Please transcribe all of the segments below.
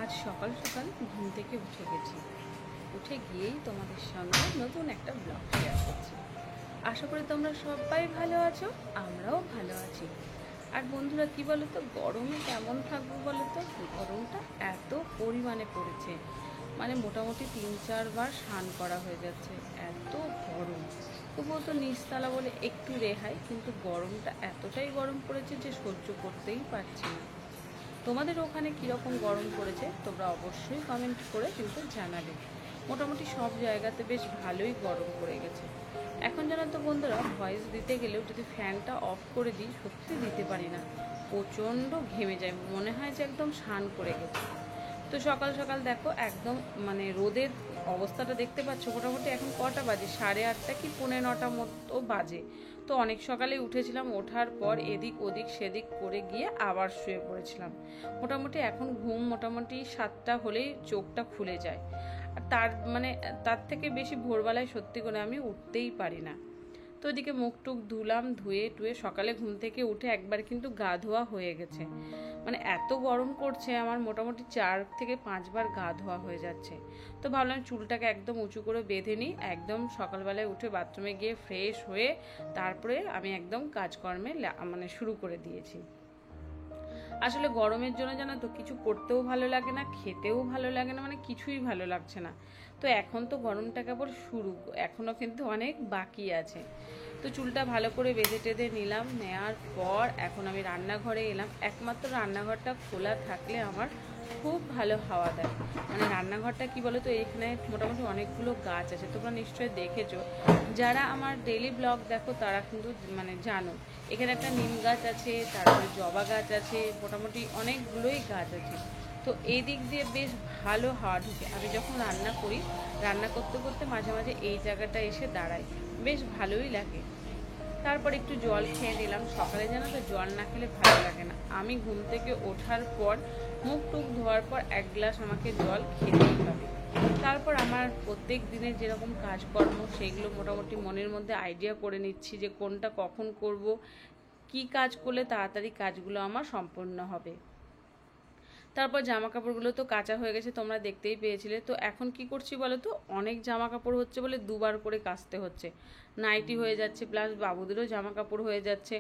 আজ সকাল সকাল ঘুম থেকে উঠে গেছি। উঠে গিয়েই তোমাদের সঙ্গে নতুন একটা ব্লগ শেয়ার করছি। আশা করি তোমরা সবাই ভালো আছো, আমরাও ভালো আছি। আর বন্ধুরা, কি বলো তো, গরমে কেমন থাকবো বলো তো? গরমটা এত পরিমাণে পড়েছে, মানে মোটামুটি 3-4 বার স্নান করা হয়ে যাচ্ছে, এত গরম। তবুও তো নিচতলা বলে একটু রেহাই, কিন্তু গরমটা এতটাই গরম পড়েছে যে সহ্য করতেই পারছি না। তোমাদের ওখানে কীরকম গরম পড়েছে তোমরা অবশ্যই কমেন্ট করে কিন্তু জানাবে। মোটামুটি সব জায়গাতে বেশ ভালোই গরম পড়ে গেছে। এখন জানো তো বন্ধুরা, ভয়েস দিতে গেলেও যদি ফ্যানটা অফ করে দিই সত্যি দিতে পারি না, প্রচণ্ড ঘেমে যায়, মনে হয় যে একদম স্নান করে গেছে। তো সকাল সকাল দেখো একদম মানে রোদের অবস্থাটা দেখতে পাচ্ছ। মোটামুটি এখন কটা বাজে, 8:30 কি 9:45 মতো বাজে। তো অনেক সকালে উঠেছিলাম, ওঠার পর এদিক ওদিক সেদিক করে গিয়ে আবার শুয়ে পড়েছিলাম। মোটামুটি এখন ঘুম মোটামুটি 7টা হলেই চোখটা খুলে যায়। আর তার থেকে বেশি ভোরবেলায় সত্যি করে আমি উঠতেই পারি না। তো ওইদিকে মুখ টুক ধুলাম, ধুয়ে টুয়ে সকালে ঘুম থেকে উঠে একবার কিন্তু গা ধোয়া হয়ে গেছে। মানে এত গরম করছে, আমার মোটামুটি 4 থেকে 5 বার গা ধোয়া হয়ে যাচ্ছে। তো ভাবলাম চুলটাকে একদম উঁচু করে বেঁধে নিই, একদম সকালবেলায় উঠে বাথরুমে গিয়ে ফ্রেশ হয়ে তারপরে আমি একদম কাজকর্মে মানে শুরু করে দিয়েছি। আসলে গরমের জন্য জানো তো কিছু করতেও ভালো লাগে না, খেতেও ভালো লাগে না, মানে কিছুই ভালো লাগছে না। তো এখন তো গরমটা কেবল শুরু, এখনও কিন্তু অনেক বাকি আছে। তো চুলটা ভালো করে বেঁধে টেঁধে নিলাম, নেওয়ার পর এখন আমি রান্নাঘরে এলাম। একমাত্র রান্নাঘরটা খোলা থাকলে আমার খুব ভালো হাওয়া দেয়। মানে রান্নাঘরটা কি বলো তো, এখানে মোটামুটি অনেকগুলো গাছ আছে, তোমরা নিশ্চয়ই দেখেছো। যারা আমার ডেইলি ব্লগ দেখো তারা কিন্তু মানে জানো, এখানে একটা নিম গাছ আছে, তারপরে জবা গাছ আছে, মোটামুটি অনেকগুলোই গাছ আছে। তো এই দিক দিয়ে বেশ ভালো হাওয়া ঢুকে। আমি যখন রান্না করি, রান্না করতে করতে মাঝে মাঝে এই জায়গাটা এসে দাঁড়াই, বেশ ভালোই লাগে। তারপর একটু জল খেয়ে নিলাম। সকালে জানো তো জল না খেলে ভালো লাগে না। আমি ঘুম থেকে ওঠার পর মুখ টুক ধোয়ার পর 1 গ্লাস আমাকে জল খেতেই হবে। তারপর আমার প্রত্যেক দিনের যেরকম কাজকর্ম সেইগুলো মোটামুটি মনের মধ্যে আইডিয়া করে নিচ্ছি যে কোনটা কখন করব, কি কাজ করলে তাড়াতাড়ি কাজগুলো আমার সম্পূর্ণ হবে। তারপর জামা কাপড়গুলো তো কাচা হয়ে গেছে, তোমরা দেখতেই পেয়েছিলে। তো এখন কি করছি বলো তো, অনেক জামা কাপড় হচ্ছে বলে 2বার করে কাচতে হচ্ছে। নাইটি হয়ে যাচ্ছে, প্লাস বাবুদেরও জামা কাপড় হয়ে যাচ্ছে।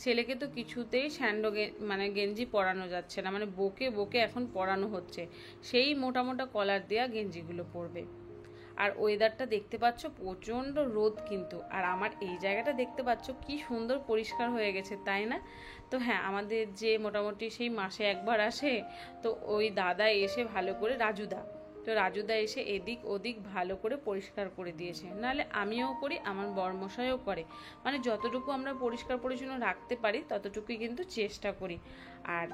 ছেলেকে তো কিছুতেই স্যান্ডো মানে গেঞ্জি পরানো যাচ্ছে না, মানে বকে বকে এখন পরানো হচ্ছে। সেই মোটা মোটা কলার দেওয়া গেঞ্জিগুলো পরবে। আর ওয়েদারটা দেখতে পাচ্ছ, প্রচণ্ড রোদ কিন্তু। আর আমার এই জায়গাটা দেখতে পাচ্ছ কি সুন্দর পরিষ্কার হয়ে গেছে, তাই না? তো হ্যাঁ, আমাদের যে মোটামুটি সেই মাসে একবার আসে, তো ওই দাদা এসে ভালো করে, রাজুদা এসে এদিক ওদিক ভালো করে পরিষ্কার করে দিয়েছে। নাহলে আমিও করি, আমার বরমশাইও করে। মানে যতটুকু আমরা পরিষ্কার পরিচ্ছন্ন রাখতে পারি ততটুকুই কিন্তু চেষ্টা করি। আর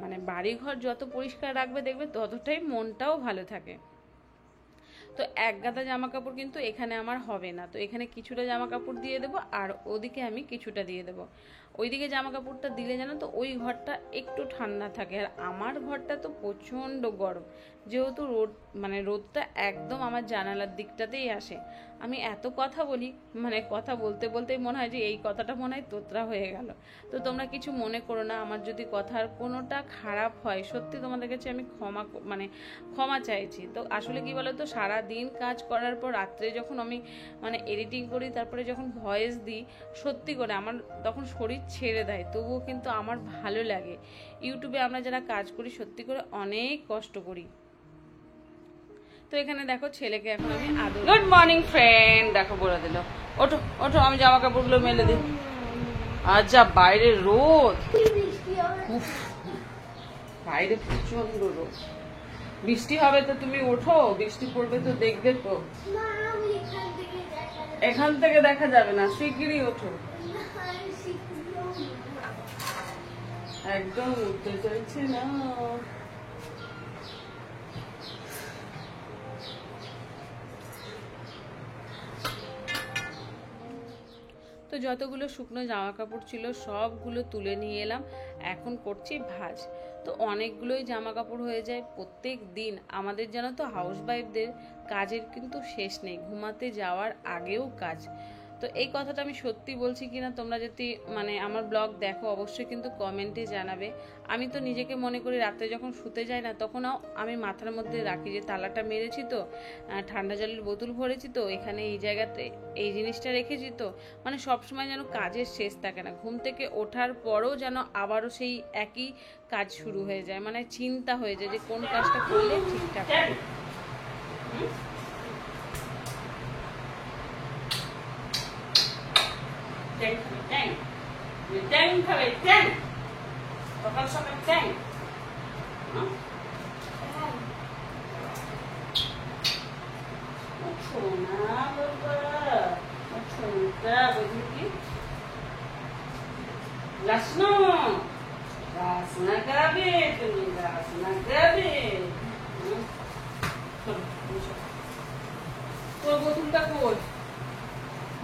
মানে বাড়িঘর যত পরিষ্কার রাখবে দেখবে ততটাই মনটাও ভালো থাকে। তো এক গাদা জামা কাপড় কিন্তু এখানে আমার হবে না, তো এখানে কিছুটা জামা কাপড় দিয়ে দেবো আর ওদিকে আমি কিছুটা দিয়ে দেবো। ওইদিকে জামা কাপড়টা দিলে জানো তো ওই ঘরটা একটু ঠান্ডা থাকে, আর আমার ঘরটা তো প্রচণ্ড গরম। যেহেতু রোদটা একদম আমার জানালার দিকটাতেই আসে। আমি এত কথা বলি, মানে কথা বলতে বলতেই মনে হয় যে এই কথাটা মনে হয় তোতরা হয়ে গেল। তো তোমরা কিছু মনে করো না, আমার যদি কথার কোনোটা খারাপ হয় সত্যি তোমাদের কাছে আমি ক্ষমা চাইছি। তো আসলে কি বলো তো, সারাদিন কাজ করার পর রাত্রে যখন আমি মানে এডিটিং করি, তারপরে যখন ভয়েস দিই, সত্যি করে আমার তখন শরীর ছেড়ে দেয়। তবুও কিন্তু আমার ভালো লাগে। ইউটিউবে আমরা যারা কাজ করি সত্যি করে অনেক কষ্ট করি। তো এখানে দেখো ছেলেকে এখন আমি আদর। গুড মর্নিং ফ্রেন্ড, দেখো বলে দিল, ওঠো ওঠো, আমি জামা কাপড়গুলো মেলে দিই। আচ্ছা, বাইরে রোদ, বাইরে প্রচন্ড রোদ। বৃষ্টি হবে তো তুমি ওঠো, বৃষ্টি পড়বে তো দেখবে তো। এখান থেকে দেখা যাবে না, শিগগিরই ওঠো। একদম উঠতে চাইছে না। তো যতগুলো শুকনো জামা কাপড় ছিল সবগুলো তুলে নিয়ে এলাম, এখন করছি ভাঁজ। তো অনেকগুলোই জামা কাপড় হয়ে যায় প্রত্যেক দিন। আমাদের জানো তো হাউস ওয়াইফদের কাজের কিন্তু শেষ নেই, ঘুমাতে যাওয়ার আগেও কাজ। তো তো এই কথাটা আমি সত্যি বলছি কিনা তোমরা যদি মানে আমার ব্লগ দেখো অবশ্যই কিন্তু কমেন্টে জানাবে। আমি তো নিজেকে মনে করি রাতে যখন শুতে যাই না তখনও আমি মাথার মধ্যে রাখি যে তালাটা মেরেছি তো, ঠান্ডা জলের বোতল ভরেছি তো, এখানে এই জায়গাতে এই জিনিসটা রেখেছি তো, মানে সবসময় যেন কাজের শেষ থাকে না। ঘুম থেকে ওঠার পরও যেন আবারও সেই একই কাজ শুরু হয়ে যায়, মানে চিন্তা হয়ে যায় যে কোন কাজটা করলে ঠিকঠাক হবে। সকাল সকাল ট্যাং রাসনা গাবে, তুমি রাসনা গাবে। তোর বোতলটা কই?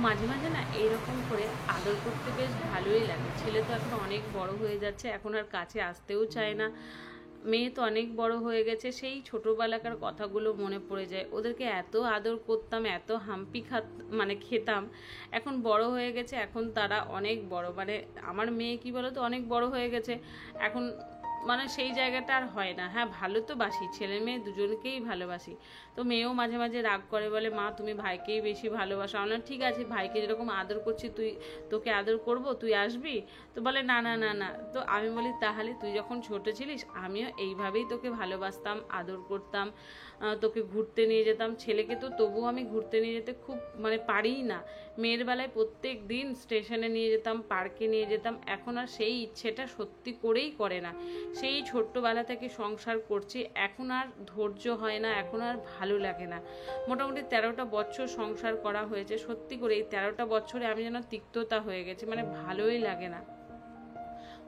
মাঝে মাঝে না এরকম করে আদর করতে বেশ ভালোই লাগে। ছেলে তো এখন অনেক বড় হয়ে যাচ্ছে, এখন আর কাছে আসতেও চায় না। মেয়ে তো অনেক বড় হয়ে গেছে, সেই ছোটোবেলাকার কথাগুলো মনে পড়ে যায়। ওদেরকে এত আদর করতাম, এত হাম্পি মানে খেতাম। এখন বড় হয়ে গেছে, এখন তারা অনেক বড়, মানে আমার মেয়ে কি বলো তো অনেক বড় হয়ে গেছে এখন, মানে সেই জায়গাটা আর হয় না। হ্যাঁ ভালো তো বাসি, ছেলে মেয়ে দুজনকেই ভালোবাসি। তো মেয়েও মাঝে মাঝে রাগ করে, বলে মা তুমি ভাইকেই বেশি ভালোবাসো। আমরা ঠিক আছে, ভাইকে যেরকম আদর করছি তোকে আদর করব, তুই আসবি? তো বলে না না না না। তো আমি বলি তাহলে তুই যখন ছোট ছিলিস আমিও এইভাবেই তোকে ভালোবাসতাম, আদর করতাম, তোকে ঘুরতে নিয়ে যেতাম। ছেলেকে তো তবুও আমি ঘুরতে নিয়ে যেতে খুব মানে পারিই না। মেয়ের বেলায় প্রত্যেক দিন স্টেশনে নিয়ে যেতাম, পার্কে নিয়ে যেতাম। এখন আর সেই ইচ্ছেটা সত্যি করেই করে না। সেই ছোট্টবেলা থেকে সংসার করছি, এখন আর ধৈর্য হয় না, এখন আর ভালো লাগে না। মোটামুটি 13টা বছর সংসার করা হয়েছে, সত্যি করে এই 13টা বছরে আমি যেন তিক্ততা হয়ে গেছি, মানে ভালোই লাগে না।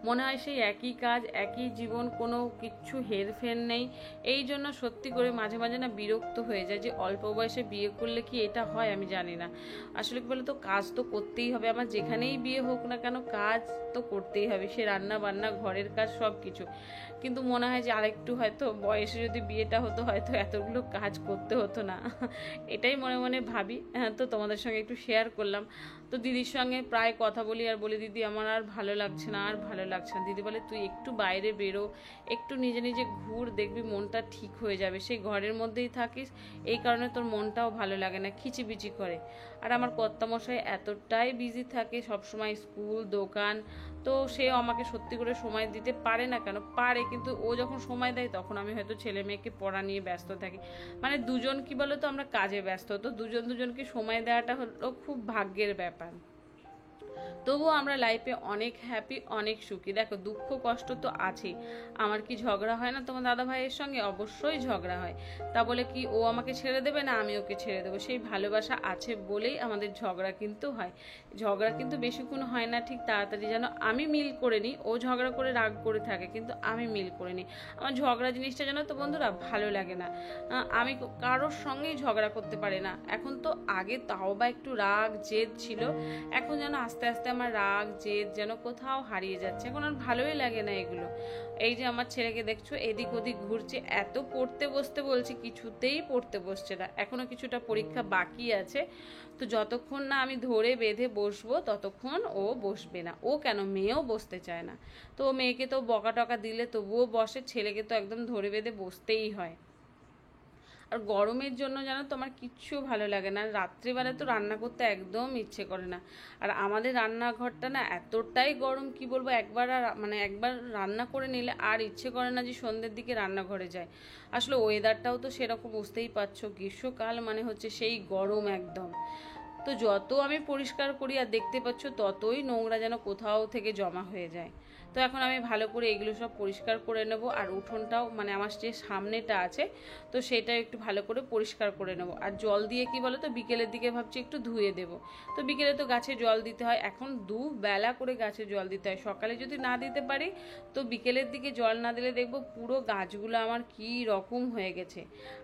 মনে হয় সেই একই কাজ, একই জীবন, কোনো কিচ্ছু হেরফের নেই। এই জন্য সত্যি করে মাঝে মাঝে না বিরক্ত হয়ে যায় যে অল্প বয়সে বিয়ে করলে কি এটা হয় আমি জানি না। আসলে কি বলে তো, কাজ তো করতেই হবে, আমার যেখানেই বিয়ে হোক না কেন কাজ তো করতেই হবে, সে রান্না বান্না ঘরের কাজ সব কিছু। কিন্তু মনে হয় যে আরেকটু হয়তো বয়সে যদি বিয়েটা হতো হয়তো এতগুলো কাজ করতে হতো না। এটাই মনে মনে ভাবি। তো তোমাদের সঙ্গে একটু শেয়ার করলাম। তো দিদির সঙ্গে প্রায় কথা বলি আর বলি দিদি আমার আর ভালো লাগছে না, আর ভালো লাগছে না। দিদি বলে তুই একটু বাইরে বেরো, একটু নিজে নিজে ঘুর, দেখবি মনটা ঠিক হয়ে যাবে। সেই ঘরের মধ্যেই থাকিস, এই কারণে তোর মনটাও ভালো লাগে না, খিচিবিচি করে। আর আমার কর্তামশাই এতটাই বিজি থাকে, সবসময় স্কুল দোকান, তো সেও আমাকে সত্যি করে সময় দিতে পারে না। কেন পারে, কিন্তু ও যখন সময় দেয় তখন আমি হয়তো ছেলে মেয়েকে পড়া নিয়ে ব্যস্ত থাকি। মানে দুজন কি বলো তো, আমরা কাজে ব্যস্ত, তো দুজনকে সময় দেওয়াটা হলো খুব ভাগ্যের ব্যাপার। তবুও আমরা লাইফে অনেক হ্যাপি, অনেক সুখী। দেখো দুঃখ কষ্ট তো আছেই। আমার কি ঝগড়া হয় না তোমার দাদা ভাইয়ের সঙ্গে? অবশ্যই ঝগড়া হয়। তা বলে কি ও আমাকে ছেড়ে দেবে না আমি ওকে ছেড়ে দেবো? সেই ভালোবাসা আছে বলেই আমাদের ঝগড়া কিন্তু হয়। ঝগড়া কিন্তু বেশিক্ষণ হয় না ঠিক তাড়াতাড়ি, যেন আমি মিল করে নিই। ও ঝগড়া করে রাগ করে থাকে কিন্তু আমি মিল করে নিই। আমার ঝগড়া জিনিসটা যেন তো বন্ধুরা ভালো লাগে না। আমি কারোর সঙ্গেই ঝগড়া করতে পারি না এখন। তো আগে তাও বা একটু রাগ জেদ ছিল, এখন যেন আস্তে আস্তে আমার রাগ জেদ যেন কোথাও হারিয়ে যাচ্ছে। এখন আর ভালোই লাগে না এগুলো। এই যে আমার ছেলেকে দেখছো এদিক ওদিক ঘুরছে, এত পড়তে বসতে বলছি কিছুতেই পড়তে বসছে না। এখনো কিছুটা পরীক্ষা বাকি আছে, তো যতক্ষণ না আমি ধরে বেঁধে বসবো ততক্ষণ ও বসবে না। ও কেন, মেয়েও বসতে চায় না। তো মেয়েকে তো বকা টকা দিলে তবুও বসে, ছেলেকে তো একদম ধরে বেঁধে বসতেই হয়। আর গরমের জন্য জানো তো আমার কিচ্ছু ভালো লাগে না, রাত্রিবেলা তো রান্না করতে একদম ইচ্ছে করে না। আর আমাদের রান্নাঘরটা না এতটাই গরম, কি বলবো, একবার রান্না করে নিলে আর ইচ্ছে করে না যে সন্ধ্যের দিকে রান্নাঘরে যায়। আসলে ওয়েদারটাও তো সেরকম, বুঝতেই পারছো, গ্রীষ্মকাল মানে হচ্ছে সেই গরম একদম। তো যত আমি পরিষ্কার করি আর দেখতে পাচ্ছ ততই নোংরা যেন কোথাও থেকে জমা হয়ে যায়। তো এখন আমি ভালো করে এগুলো সব পরিষ্কার করে নেব। আর উঠোনটাও মানে আমার যে সামনেটা আছে তো সেটা একটু ভালো করে পরিষ্কার করে নেব। আর জল দিয়ে কি বলো তো বিকেলের দিকে ভাবছি একটু ধুয়ে দেব। তো বিকেলে তো গাছে জল দিতে হয়, এখন দুবেলা করে গাছে জল দিতে হয়। সকালে যদি না দিতে পারি তো বিকেলের দিকে জল না দিলে দেখবো পুরো গাছগুলো আমার কি রকম হয়ে গেছে।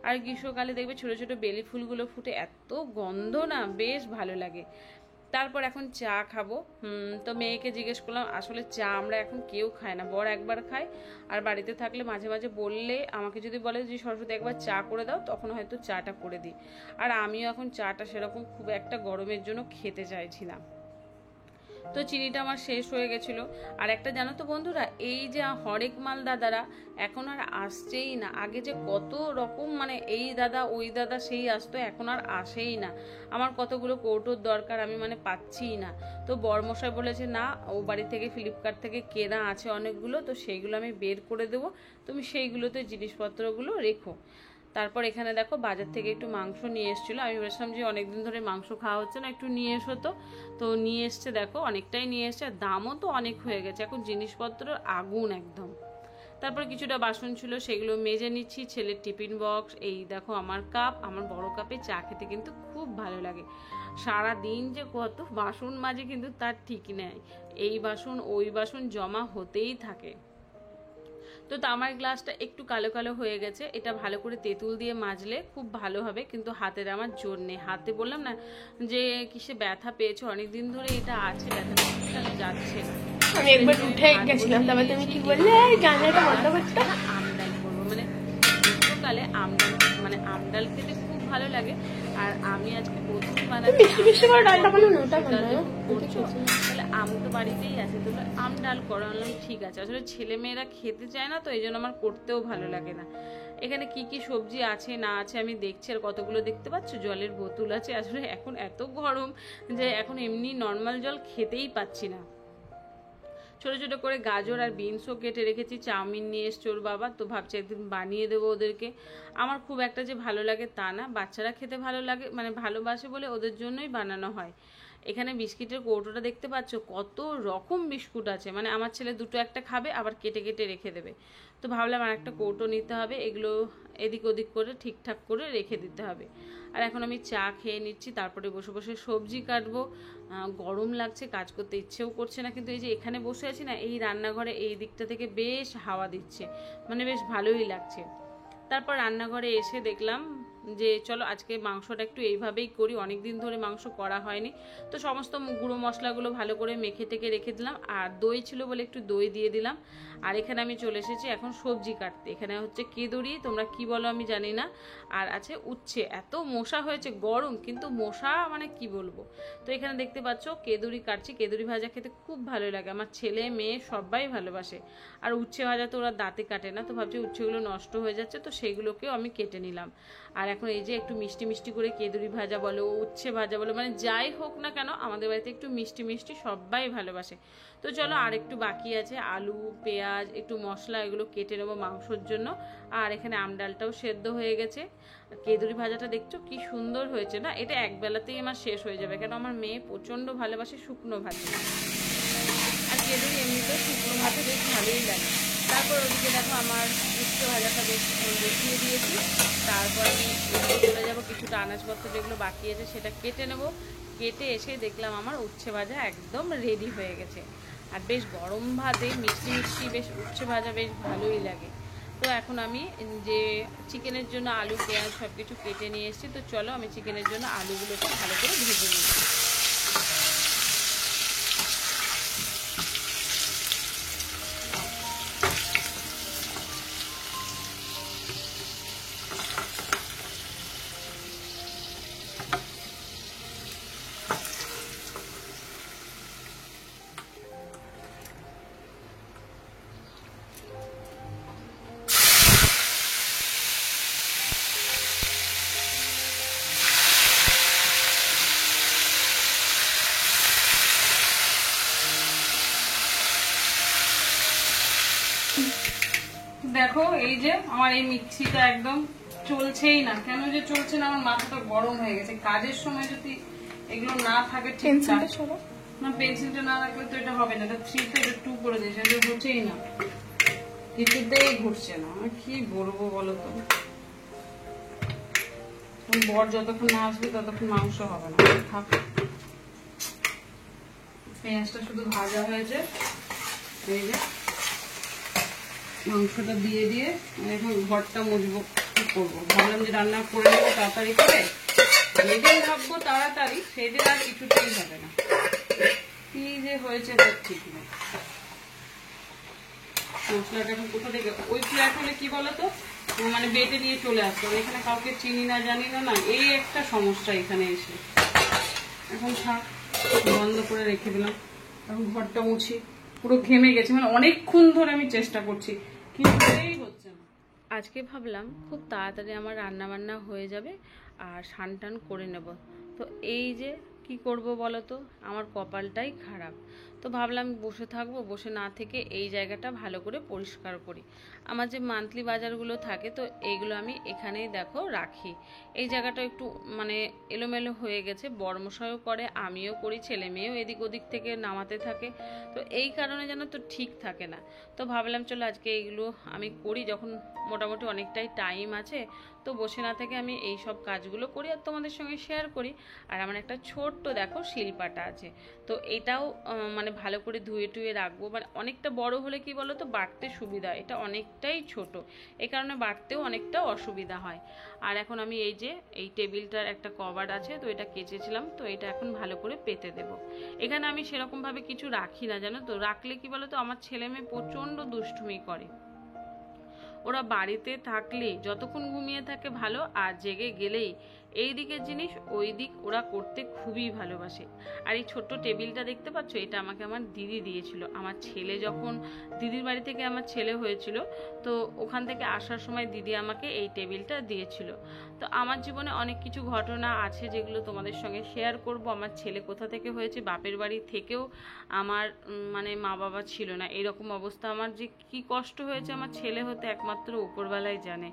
আর গ্রীষ্মকালে দেখবে ছোট ছোট বেলি ফুলগুলো ফুটে, এত গন্ধ না, বেশ ভালো লাগে। তারপর এখন চা খাবো। তো মেয়েকে জিজ্ঞেস করলাম, আসলে চা আমরা এখন কেউ খায় না, বর একবার খায়, আর বাড়িতে থাকলে মাঝে মাঝে বললে আমাকে যদি বলে যে সরস্বতী একবার চা করে দাও, তখন হয়তো চাটা করে দিই। আর আমিও এখন চাটা সেরকম খুব একটা গরমের জন্য খেতে চাইছি না। তো চিনিটা আমার শেষ হয়ে গেছিলো। আর একটা জানো তো বন্ধুরা, এই যে হরেক মাল দাদারা এখন আর আসছেই না। আগে যে কত রকম মানে এই দাদা ওই দাদা সেই আসতো, এখন আর আসেই না। আমার কতগুলো কৌটোর দরকার, আমি মানে পাচ্ছিই না। তো বরমশাই বলেছে না, ও বাড়ি থেকে ফ্লিপকার্ট থেকে কেনা আছে অনেকগুলো, তো সেইগুলো আমি বের করে দেবো, তুমি সেইগুলোতে জিনিসপত্রগুলো রেখো। তারপর এখানে দেখো বাজার থেকে একটু মাংস নিয়ে এসেছিলো। আমি বলেছিলাম যে অনেকদিন ধরে মাংস খাওয়া হচ্ছে না, একটু নিয়ে এসো। তো নিয়ে এসছে, দেখো অনেকটাই নিয়ে এসছে, আর দামও তো অনেক হয়ে গেছে এখন, জিনিসপত্র আগুন একদম। তারপর কিছুটা বাসন ছিল, সেগুলো মেজে নিচ্ছি। ছেলের টিফিন বক্স, এই দেখো আমার কাপ, আমার বড় কাপে চা খেতে কিন্তু খুব ভালো লাগে। সারা দিন যে কত বাসন মাজে কিন্তু তার ঠিক নেই, এই বাসন ওই বাসন জমা হতেই থাকে। তো তামার গ্লাসটা একটু কালো কালো হয়ে গেছে, এটা ভালো করে তেঁতুল দিয়ে মাজলে খুব ভালো হবে, কিন্তু হাতের আমার জোর নেই। হাতে বললাম না যে কিসে ব্যথা পেয়েছে, অনেকদিন ধরে এটা আছে, ব্যথা যাচ্ছে না। আমি একবার উঠে গেছিলাম, তারপর তুমি কি বললে জানলাটা বন্ধ করতে? আমডাল করবো, মানে গ্রীষ্মকালে আমডাল, মানে আমডাল খেতে খুব ভালো লাগে। আর আমি আজকে প্রথম বানাচ্ছি, তাহলে আম তো বাড়িতেই আছে, তো আম ডাল করালাম, ঠিক আছে। আসলে ছেলে মেয়েরা খেতে চায় না, তো এই জন্য আমার করতেও ভালো লাগে না। এখানে কি কি সবজি আছে না আছে আমি দেখছি, আর কতগুলো দেখতে পাচ্ছ জলের বোতল আছে। আসলে এখন এত গরম যে এখন এমনি নর্মাল জল খেতেই পাচ্ছি না। ছোট ছোট করে গাজর আর বিনসও কেটে রেখেছি। চাউমিন নিয়ে এসছে ওর বাবা, তো ভাবছি একদিন বানিয়ে দেবো ওদেরকে। আমার খুব একটা যে ভালো লাগে তা না, বাচ্চারা খেতে ভালো লাগে মানে ভালোবাসে বলে ওদের জন্যই বানানো হয়। এখানে বিস্কিটের কৌটোটা দেখতে পাচ্ছ, কত রকম বিস্কুট আছে, মানে আমার ছেলে দুটো একটা খাবে আবার কেটে কেটে রেখে দেবে। তো ভাবলাম আর একটা কৌটো নিতে হবে, এগুলো এদিক ওদিক করে ঠিকঠাক করে রেখে দিতে হবে। আর এখন আমি চা খেয়ে নিচ্ছি, তারপরে বসে বসে সবজি কাটবো। গরম লাগছে, কাজ করতে ইচ্ছেও করছে না, কিন্তু এই যে এখানে বসে আছি না, এই রান্নাঘরে এই দিকটা থেকে বেশ হাওয়া দিচ্ছে, মানে বেশ ভালোই লাগছে। তারপর রান্নাঘরে এসে দেখলাম যে চলো আজকে মাংসটা একটু এইভাবেই করি, অনেক দিন ধরে মাংস করা হয়নি। তো সমস্ত গুঁড়ো মশলাগুলো ভালো করে মেখে টেকে রেখে দিলাম, আর দই ছিল বলে একটু দই দিয়ে দিলাম। আর এখানে আমি চলে এসেছি এখন সবজি কাটতে। এখানে হচ্ছে কেদুরি, তোমরা কি বলো আমি জানি না, আর আছে উচ্ছে। এত মশা হয়েছে, গরম কিন্তু মশা মানে কি বলবো। তো এখানে দেখতে পাচ্ছ কেদুরি কাটছি, কেদুরি ভাজা খেতে খুব ভালো লাগে, আমার ছেলে মেয়ে সবাই ভালোবাসে। আর উচ্ছে ভাজা তো ওরা দাঁতে কাটে না, তো ভাবছি উচ্ছেগুলো নষ্ট হয়ে যাচ্ছে, তো সেইগুলোকেও আমি কেটে নিলাম। আর এখন এই যে একটু মিষ্টি মিষ্টি করে কেদুরি ভাজা বলো, উচ্ছে ভাজা বলো, মানে যাই হোক না কেন আমাদের বাড়িতে একটু মিষ্টি মিষ্টি সবাই ভালোবাসে। তো চলো আর একটু বাকি আছে, আলু পেঁয়াজ একটু মশলা এগুলো কেটে নেবো মাংসর জন্য। আর এখানে আমডালটাও সেদ্ধ হয়ে গেছে। কেদুরি ভাজাটা দেখছো কি সুন্দর হয়েছে না, এটা এক বেলাতেই আমার শেষ হয়ে যাবে, কেন আমার মেয়ে প্রচণ্ড ভালোবাসে শুকনো ভাত, আর কেদুরি এমনিতেও শুকনো ভাতে বেশ ভালোই লাগে। তারপর ওদিকে দেখো আমার উচ্ছে ভাজাটা বেশ বসিয়ে দিয়েছি। তারপর আমি চলে যাবো, কিছুটা আনাজপত্র যেগুলো বাকি আছে সেটা কেটে নেব। কেটে এসে দেখলাম আমার উচ্ছে ভাজা একদম রেডি হয়ে গেছে। আর বেশ গরম ভাতে মিষ্টি মিষ্টি বেশ উচ্ছে ভাজা বেশ ভালোই লাগে। তো এখন আমি যে চিকেনের জন্য আলু পেঁয়াজ সব কিছু কেটে নিয়ে এসেছি, তো চলো আমি চিকেনের জন্য আলুগুলোকে ভালো করে ভেজে নিই। দেখো এই যে আমার এই মিক্সিটা একদম চলছেই না, কেন যে চলছে না, আমার মাথাটা গরম হয়ে গেছে। কাজের সময় যদি এগুলো না থাকে ঠিকঠাক, না পেন্সিলটা না রাখলে তো এটা হবে না। এটা 3 তে এটা 2 করে দিয়েছে, এটা ঘুরছেই না, কিছুতেই ঘুরছে না। আমি কি বলবো বলো তো, বর যতক্ষণ না আসবে ততক্ষণ মাংস হবে না। থাক, পেঁয়াজটা শুধু ভাজা হয়েছে, এই যে মাংসটা দিয়ে দিয়ে এখন ঘরটা মুছবো। কি করবো, ভাবলাম যে রান্না করে নেবো তাড়াতাড়ি করে। যেদিন ভাববো তাড়াতাড়ি সেদিন আর কিছুতেই হবে না। কি যে হয়েছে তার ঠিক নেই। মশলাটা এখন কোথা থেকে, ওই ফ্ল্যাট হলে কি বলতো মানে বেটে নিয়ে চলে আসতো, এখানে কাউকে চিনি না জানি না, না এই একটা সমস্যা এখানে এসে। এখন থাক, বন্ধ করে রেখে দিলাম। এখন ঘরটা মুছি, পুরো ঘেমে গেছে, মানে অনেকক্ষণ ধরে আমি চেষ্টা করছি কিন্তু এই হচ্ছে না। আজকে ভাবলাম খুব তাড়াতাড়ি আমার রান্না বান্না হয়ে যাবে আর স্নান টান করে নেব। তো এই যে কি করব বলো তো, আমার কপালটাই খারাপ। তো ভাবলাম বসে থাকবো, বসে না থেকে এই জায়গাটা ভালো করে পরিষ্কার করি। আমার যে মান্থলি বাজারগুলো থাকে তো এইগুলো আমি এখানেই দেখো রাখি। এই জায়গাটা একটু মানে এলোমেলো হয়ে গেছে, বড়মশাইও করে, আমিও করি, ছেলে মেয়েও এদিক ওদিক থেকে নামাতে থাকে। তো এই কারণে যেন তো ঠিক থাকে না। তো ভাবলাম চলো আজকে এইগুলো আমি করি, যখন মোটামুটি অনেকটাই টাইম আছে তো বসে না থেকে আমি এই সব কাজগুলো করি আর তোমাদের সঙ্গে শেয়ার করি। আর আমার একটা ছোট্ট দেখো শিলপাটা আছে, তো এটাও মানে ভালো করে ধুয়ে টুয়ে রাখবো। মানে অনেকটা বড় হলে কি বলো তো বাটতে সুবিধা, এটা অনেকটাই ছোট, এই কারণে বাটতেও অনেকটা অসুবিধা হয়। আর এখন আমি এই যে এই টেবিলটার একটা কভার আছে তো এটা কেচেছিলাম, তো এটা এখন ভালো করে পেতে দেব। এখানে আমি সেরকমভাবে কিছু রাখি না জানো তো, রাখলে কি বলো তো আমার ছেলে মেয়ে প্রচণ্ড দুষ্টুমি করে। ওরা বাড়িতে থাকলে যতক্ষণ ঘুমিয়ে থাকে ভালো, আর জেগে গেলেই এই দিকের জিনিস ওই দিক ওরা করতে খুবই ভালোবাসে। আর এই ছোট্ট টেবিলটা দেখতে পাচ্ছ, এটা আমাকে আমার দিদি দিয়েছিল। আমার ছেলে যখন দিদির বাড়ি থেকে আমার ছেলে হয়েছিল তো ওখান থেকে আসার সময় দিদি আমাকে এই টেবিলটা দিয়েছিল। তো আমার জীবনে অনেক কিছু ঘটনা আছে যেগুলো তোমাদের সঙ্গে শেয়ার করব। আমার ছেলে কোথা থেকে হয়েছে, বাপের বাড়ি থেকেও আমার মানে মা বাবা ছিল না, এরকম অবস্থা। আমার যে কি কষ্ট হয়েছে আমার ছেলে হতে একমাত্র উপরওয়ালাই জানে।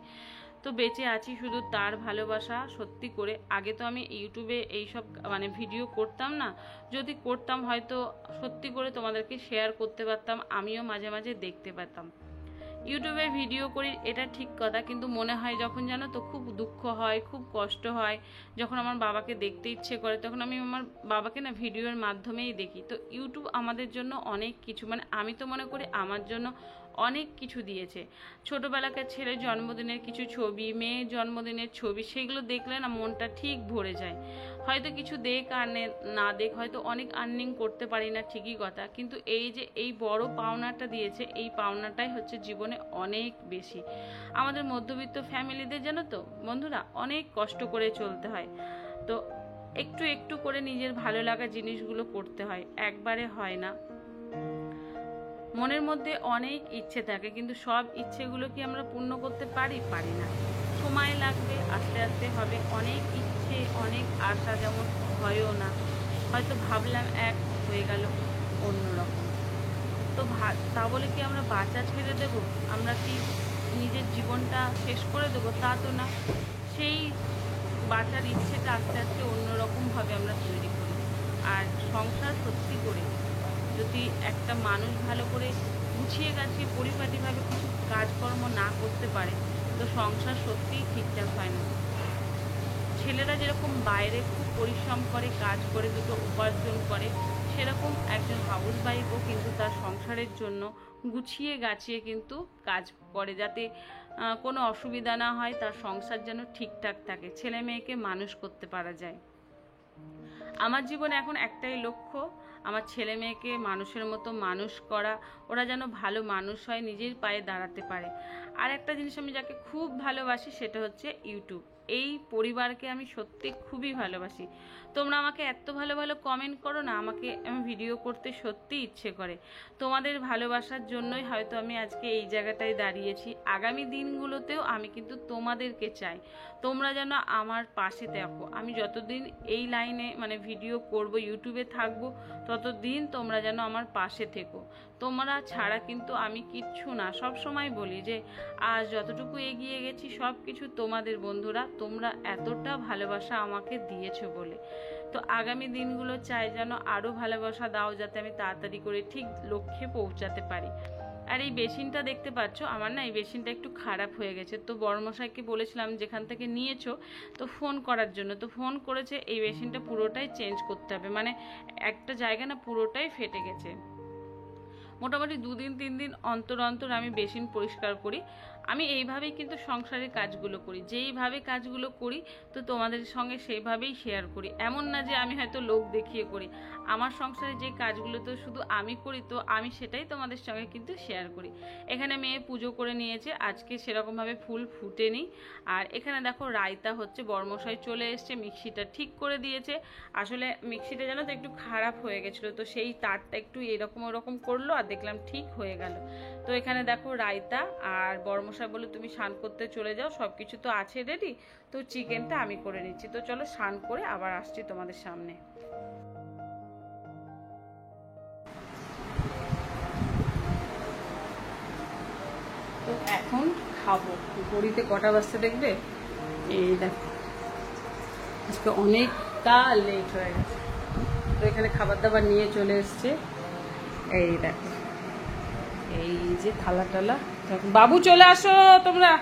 তো বেঁচে আছি শুধু তার ভালোবাসা। সত্যি করে আগে তো আমি ইউটিউবে এইসব মানে ভিডিও করতাম না, যদি করতাম হয়তো সত্যি করে তোমাদেরকে শেয়ার করতে পারতাম, আমিও মাঝে মাঝে দেখতে পেতাম। ইউটিউবে ভিডিও করি এটা ঠিক কথা, কিন্তু মনে হয় যখন জানো তো খুব দুঃখ হয়, খুব কষ্ট হয়, যখন আমার বাবাকে দেখতে ইচ্ছে করে তখন আমি আমার বাবাকে না ভিডিওর মাধ্যমেই দেখি। তো ইউটিউব আমাদের জন্য অনেক কিছু, মানে আমি তো মনে করি আমার জন্য অনেক কিছু দিয়েছে। ছোটোবেলাকার ছেলের জন্মদিনের কিছু ছবি, মেয়ের জন্মদিনের ছবি, সেগুলো দেখলে না মনটা ঠিক ভরে যায়। হয়তো কিছু দেখ আর না দেখ, হয়তো অনেক আর্নিং করতে পারি না ঠিকই কথা, কিন্তু এই যে এই বড় পাওনাটা দিয়েছে, এই পাওনাটাই হচ্ছে জীবনে অনেক বেশি। আমাদের মধ্যবিত্ত ফ্যামিলিদের জানো তো বন্ধুরা অনেক কষ্ট করে চলতে হয়। তো একটু একটু করে নিজের ভালো লাগা জিনিসগুলো করতে হয়, একবারে হয় না। মনের মধ্যে অনেক ইচ্ছে থাকে, কিন্তু সব ইচ্ছেগুলো কি আমরা পূর্ণ করতে পারি? পারি না। সময় লাগবে, আস্তে আস্তে হবে। অনেক ইচ্ছে অনেক আশা যেমন হয়ও না, হয়তো ভাবলাম এক, হয়ে গেল অন্যরকম। তো তা বলে কি আমরা বাঁচা ছেড়ে দেব? আমরা কি নিজের জীবনটা শেষ করে দেবো? তা তো না। সেই বাঁচার ইচ্ছেটা আস্তে আস্তে অন্যরকমভাবে আমরা তৈরি করি। আর সংসার সত্যি করে যদি একটা মানুষ ভালো করে গুছিয়ে গাছিয়ে পরিপাটিভাবে কিছু কাজকর্ম না করতে পারে তো সংসার সত্যিই ঠিকঠাক হয় না। ছেলেরা যেরকম বাইরে খুব পরিশ্রম করে, কাজ করে, দুটো উপার্জন করে, সেরকম একজন হাউস ওয়াইফও কিন্তু তার সংসারের জন্য গুছিয়ে গাছিয়ে কিন্তু কাজ করে, যাতে কোনো অসুবিধা না হয়, তার সংসার যেন ঠিকঠাক থাকে, ছেলে মেয়েকে মানুষ করতে পারা যায়। আমার জীবনে এখন একটাই লক্ষ্য, আমার ছেলে মেয়েকে মানুষের মতো মানুষ করা, ওরা যেন ভালো মানুষ হয়, নিজের পায়ে দাঁড়াতে পারে। আর একটা জিনিস আমি যাকে খুব ভালোবাসি সেটা হচ্ছে ইউটিউব। এই পরিবারকে আমি সত্যি খুবই ভালোবাসি। তোমরা আমাকে এত ভালো ভালো কমেন্ট করো না, আমাকে আমি ভিডিও করতে সত্যি ইচ্ছে করে। তোমাদের ভালোবাসার জন্যই হয়তো আমি আজকে এই জায়গাটায় দাঁড়িয়েছি। আগামী দিনগুলোতেও আমি কিন্তু তোমাদেরকে চাই, তোমরা যেন আমার পাশে থাকো। আমি যতদিন এই লাইনে মানে ভিডিও করব, ইউটিউবে থাকবো, ততদিন তোমরা যেন আমার পাশে থেকো। তোমরা ছাড়া কিন্তু আমি কিচ্ছু না। সব সময় বলি যে আজ যতটুকু এগিয়ে গেছি সব কিছু তোমাদের বন্ধুরা, তোমরা এতটা ভালোবাসা আমাকে দিয়েছো বলে। তো আগামী দিনগুলো চাই যেন আরও ভালোবাসা দাও, যাতে আমি তাড়াতাড়ি করে ঠিক লক্ষ্যে পৌঁছাতে পারি। আর এই বেসিনটা দেখতে পাচ্ছ, আমার না এই বেসিনটা একটু খারাপ হয়ে গেছে। তো বড়মশাইকে বলেছিলাম যেখান থেকে নিয়েছো তো ফোন করার জন্য, তো ফোন করেছে এই বেসিনটা পুরোটাই চেঞ্জ করতে হবে, মানে একটা জায়গা না পুরোটাই ফেটে গেছে। মোটামুটি 2 দিন 3 দিন অন্তর অন্তর আমি বেসিন পরিষ্কার করি। আমি এইভাবেই কিন্তু সংসারের কাজগুলো করি, যেইভাবে কাজগুলো করি তো তোমাদের সঙ্গে সেইভাবেই শেয়ার করি। এমন না যে আমি হয়তো লোক দেখিয়ে করি, আমার সংসারে যে কাজগুলো তো শুধু আমি করি, তো আমি সেটাই তোমাদের সঙ্গে কিন্তু শেয়ার করি। এখানে মেয়ে পুজো করে নিয়েছে, আজকে সেরকমভাবে ফুল ফুটেনি। আর এখানে দেখো রায়তা হচ্ছে, বর্মশাই চলে এসছে, মিক্সিটা ঠিক করে দিয়েছে। আসলে মিক্সিটা জানো তো একটু খারাপ হয়ে গেছিলো, তো সেই তারটা একটু এরকম ওরকম করলো, আর দেখলাম ঠিক হয়ে গেল। তো এখানে দেখো রায়তা, আর বর্মশাই বলে তুমি স্নান করতে চলে যাও, সব কিছু তো আছে রেডি, তো চিকেনটা আমি করে নিচ্ছি। তো চলো স্নান করে আবার আসছি তোমাদের সামনে। তো এখন খাবো, ঘড়িতে কটা বাজতে দেখবে, এই দেখো আজকে অনেকটা লেট হয়ে গেছে। তো এখানে খাবার দাবার নিয়ে চলে এসছে, এই দেখো এই যে থালা টালা। বাবু চলে আসো তোমরা।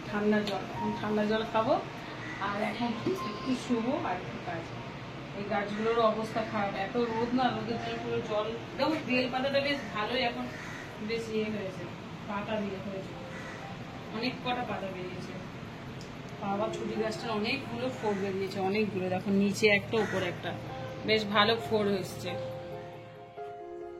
ঠান্ডা জল, এখন ঠান্ডা জল খাবো, আর এখন একটু শুবো আর একটু কাজ। এই গাছগুলোর অবস্থা খারাপ, এত রোদ না, রোদের জন্য পুরো জল। দেখো বেল পাতাটা বেশ ভালোই এখন, বেশ ইয়ে হয়েছে, পাতা দিয়ে হয়েছে, অনেক কটা পাতা বেরিয়েছে। বাবা ছুটি গাছটার অনেকগুলো ফোড় বেরিয়েছে, অনেকগুলো, দেখো নিচে একটা উপরে একটা, বেশ ভালো ফোড় হয়েছে।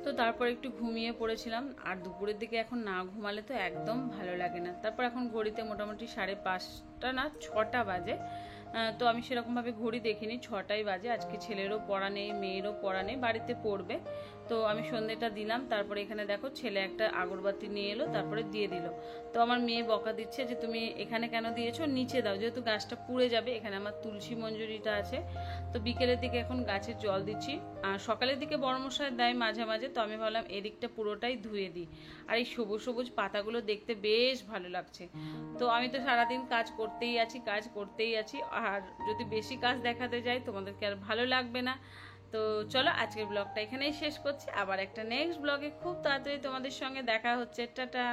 তো তারপর একটু ঘুমিয়ে পড়েছিলাম, আর দুপুরের দিকে এখন না ঘুমালে তো একদম ভালো লাগে না। তারপর এখন ঘড়িতে মোটামুটি 5:30 না 6টা বাজে। তো আমি সেরকমভাবে ঘড়ি দেখিনি, 6টাই বাজে। আজকে ছেলেরও পড়া নেই, মেয়েরও পড়া নেই, বাড়িতে পড়বে। তো আমি সন্ধ্যেটা দিলাম, তারপরে এখানে দেখো ছেলে একটা আগরবাতি নিয়ে এলো, তারপরে দিয়ে দিল। তো আমার মেয়ে বকা দিচ্ছে যে তুমি এখানে কেন দিয়েছো, নিচে দাও, যেহেতু গাছটা পুড়ে যাবে। এখানে আমার তুলসী মঞ্জুরিটা আছে। তো বিকেলের দিকে এখন গাছে জল দিচ্ছি, আর সকালের দিকে বড়মশাই দেয় মাঝে মাঝে, তো আমি ভাবলাম এদিকটা পুরোটাই ধুয়ে দিই। আর এই সবুজ সবুজ পাতাগুলো দেখতে বেশ ভালো লাগছে। তো আমি তো সারাদিন কাজ করতেই আছি, আর যদি বেশি কাজ দেখাতে যাই তোমাদেরকে আর ভালো লাগবে না। তো চলো আজকের ব্লগটা এখানেই শেষ করছি, আবার একটা নেক্সট ব্লগে খুব তাড়াতাড়ি তোমাদের সঙ্গে দেখা হচ্ছে। টাটা।